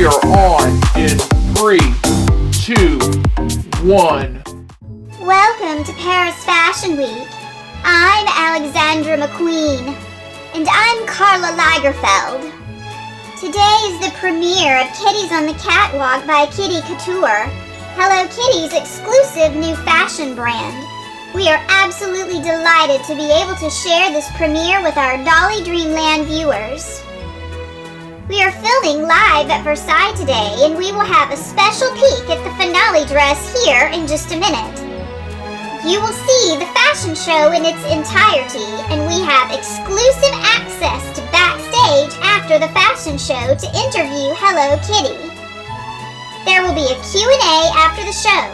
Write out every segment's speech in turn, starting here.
We are on in 3, 2, 1. Welcome to Paris Fashion Week. I'm Alexandra McQueen. And I'm Carla Lagerfeld. Today is the premiere of Kitties on the Catwalk by Kitty Couture, Hello Kitty's exclusive new fashion brand. We are absolutely delighted to be able to share this premiere with our Dolly Dreamland viewers. We are filming live at Versailles today, and we will have a special peek at the finale dress here in just a minute. You will see the fashion show in its entirety, and we have exclusive access to Backstage after the fashion show to interview Hello Kitty. There will be a Q&A after the show,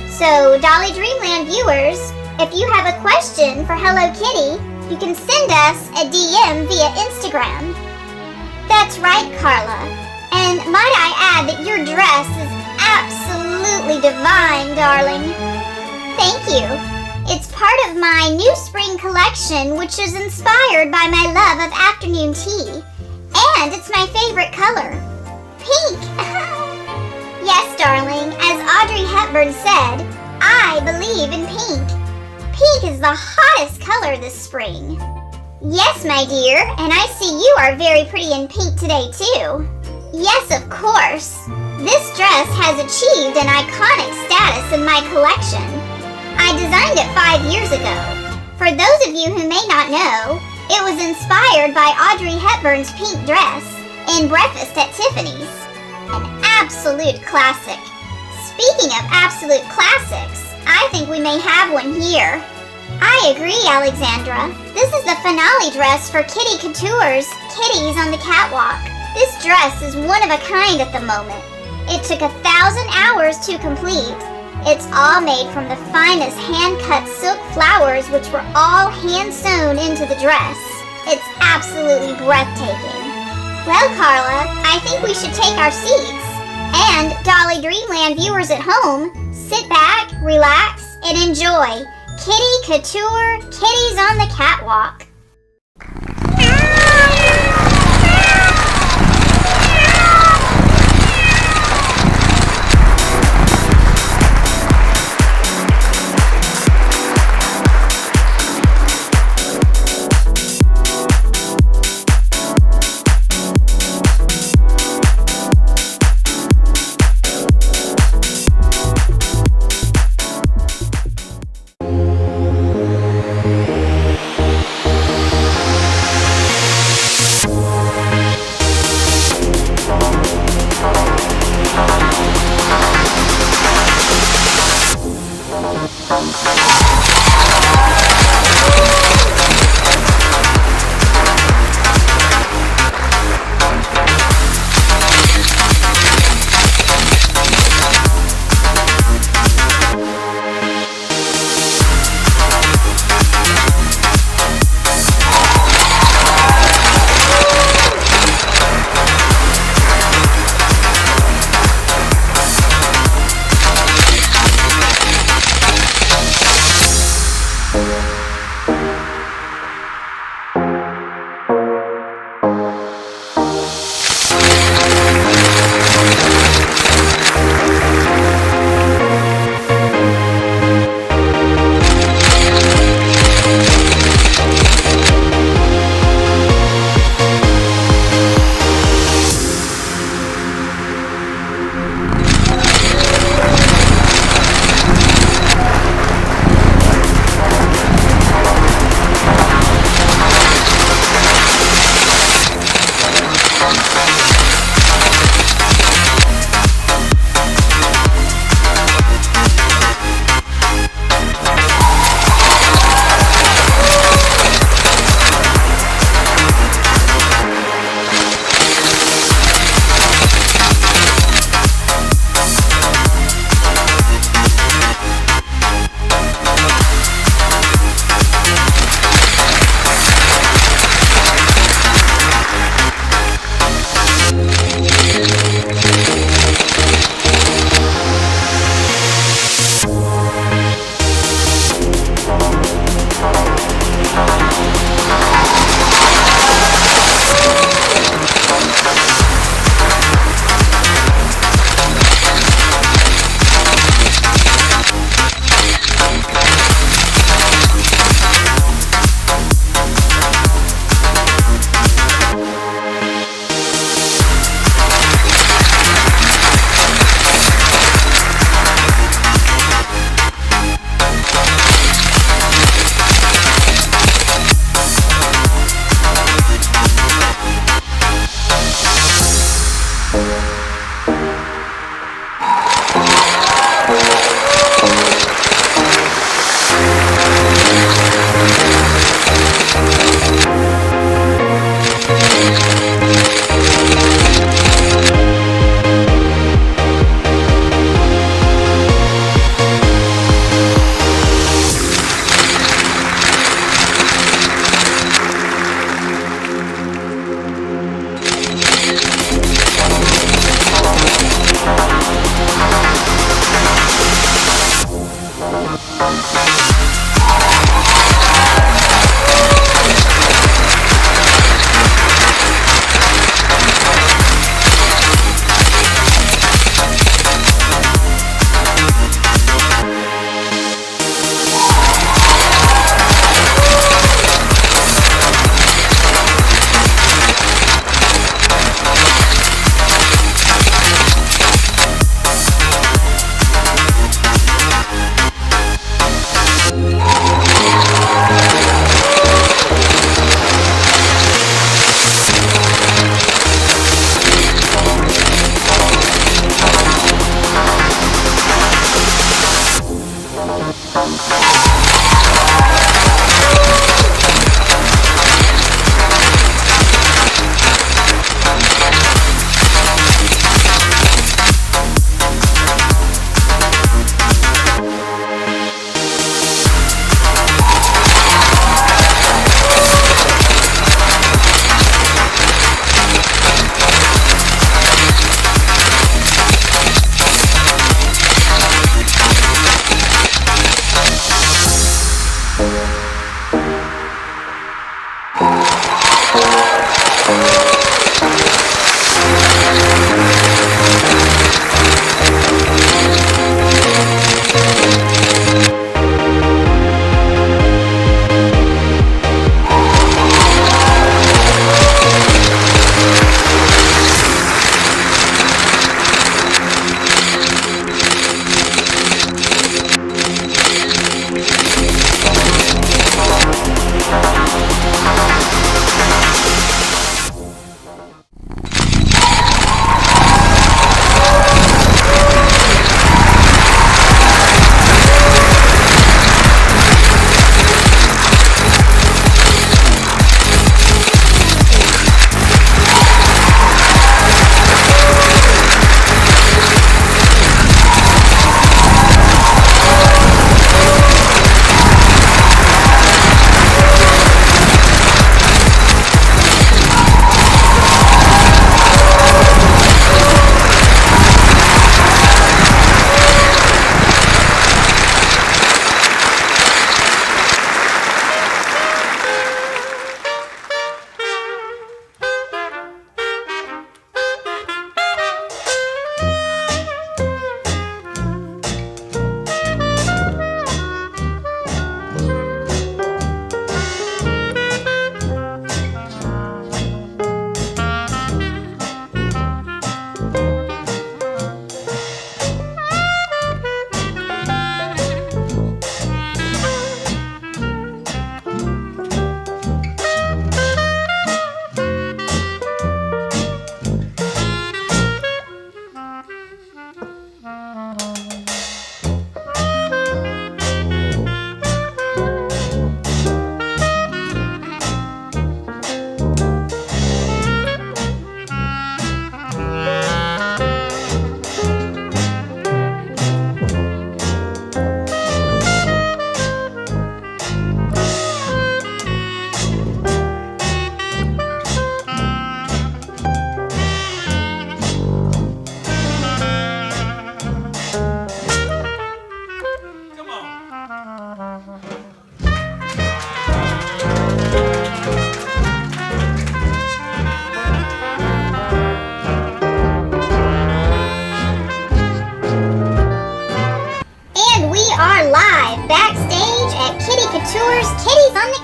so Dolly Dreamland viewers, if you have a question for Hello Kitty, you can send us a DM via Instagram. That's right, Carla. And might I add that your dress is absolutely divine, darling. Thank you. It's part of my new spring collection, which is inspired by my love of afternoon tea. And it's my favorite color. Pink! Yes, darling, as Audrey Hepburn said, I believe in pink. Pink is the hottest color this spring. Yes, my dear, and I see you are very pretty in pink today, too. Yes, of course. This dress has achieved an iconic status in my collection. I designed it 5 years ago. For those of you who may not know, it was inspired by Audrey Hepburn's pink dress in Breakfast at Tiffany's. An absolute classic. Speaking of absolute classics, I think we may have one here. I agree, Alexandra. This is the finale dress for Kitty Couture's Kitties on the Catwalk. This dress is one of a kind at the moment. It took 1,000 hours to complete. It's all made from the finest hand-cut silk flowers, which were all hand-sewn into the dress. It's absolutely breathtaking. Well, Carla, I think we should take our seats. And Dolly Dreamland viewers at home, sit back, relax, and enjoy Kitty Couture, Kitties on the Catwalk.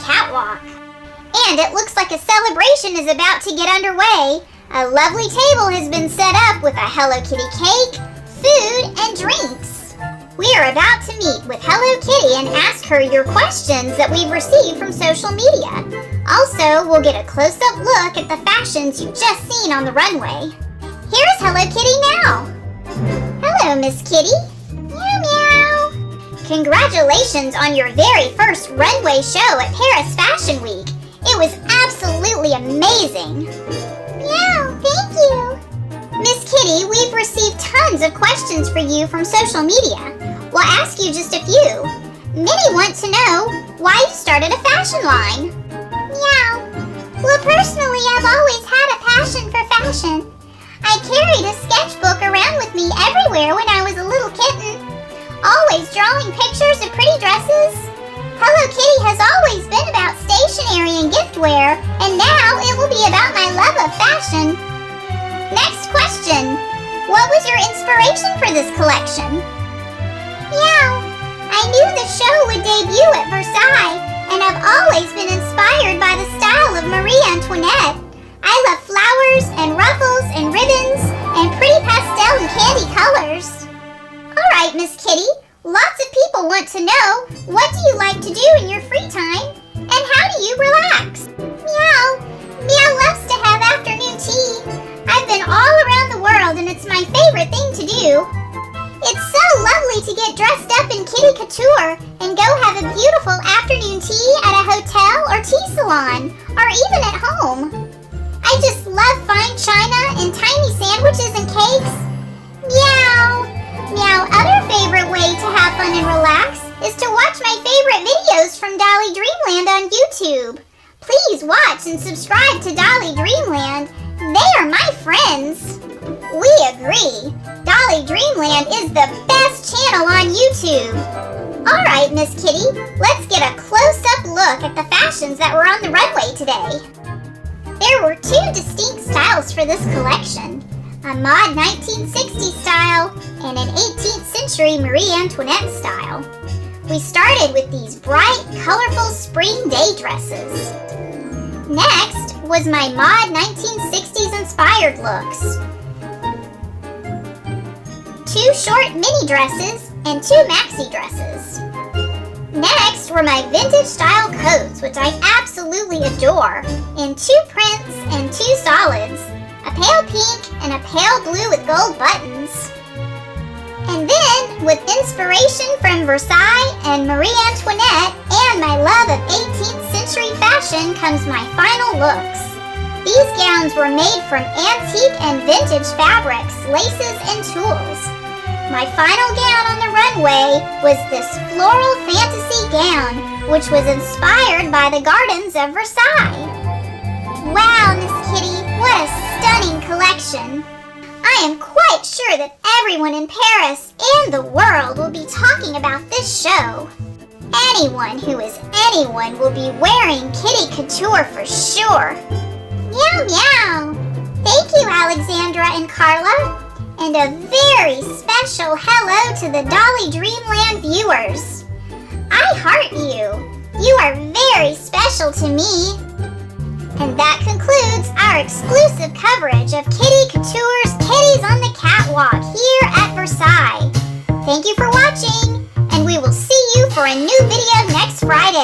Catwalk. And it looks like a celebration is about to get underway. A lovely table has been set up with a Hello Kitty cake, food, and drinks. We are about to meet with Hello Kitty and ask her your questions that we've received from social media. Also, we'll get a close-up look at the fashions you've just seen on the runway. Here's Hello Kitty now. Hello, Miss Kitty. Meow meow. Congratulations on your very first runway show at Paris Fashion Week. It was absolutely amazing. Meow, thank you. Miss Kitty, we've received tons of questions for you from social media. We'll ask you just a few. Many want to know why you started a fashion line. Meow. Well, personally, I've always had a passion for fashion. I carried a sketchbook around with me everywhere when I was a little kitten. always drawing pictures of pretty dresses? Hello Kitty has always been about stationery and giftware, and now it will be about my love of fashion. Next question. What was your inspiration for this collection? Meow. I knew the show would debut at Versailles, and I've always been inspired by the style of Marie Antoinette. I love flowers and ruffles and ribbons and pretty pastel and candy colors. Alright, Miss Kitty, lots of people want to know, what do you like to do in your free time? And how do you relax? Meow. Meow loves to have afternoon tea. I've been all around the world and it's my favorite thing to do. It's so lovely to get dressed up in kitty couture and go have a beautiful afternoon tea at a hotel or tea salon, or even at home. I just love fine china and tiny sandwiches and cakes. Meow. Meow, other favorite way to have fun and relax is to watch my favorite videos from Dolly Dreamland on YouTube. Please watch and subscribe to Dolly Dreamland. They are my friends. We agree. Dolly Dreamland is the best channel on YouTube. Alright, Miss Kitty, let's get a close-up look at the fashions that were on the runway today. There were two distinct styles for this collection, a mod 1960s style and an 18th century Marie Antoinette style. We started with these bright, colorful spring day dresses. Next was my mod 1960s inspired looks. Two short mini dresses and two maxi dresses. Next were my vintage style coats, which I absolutely adore, in two prints and two solids, a pale pink and a pale blue with gold buttons. And then, with inspiration from Versailles and Marie Antoinette and my love of 18th century fashion comes my final looks. These gowns were made from antique and vintage fabrics, laces, and tools. My final gown on the runway was this floral fantasy gown, which was inspired by the gardens of Versailles. Wow, Miss Kitty, what a stunning collection! I am quite sure that everyone in Paris and the world will be talking about this show. Anyone who is anyone will be wearing kitty couture for sure. Meow meow! Thank you, Alexandra and Carla. And a very special hello to the Dolly Dreamland viewers. I heart you. You are very special to me. And that concludes our exclusive coverage of Kitty Couture's Kitties on the Catwalk here at Versailles. Thank you for watching, and we will see you for a new video next Friday.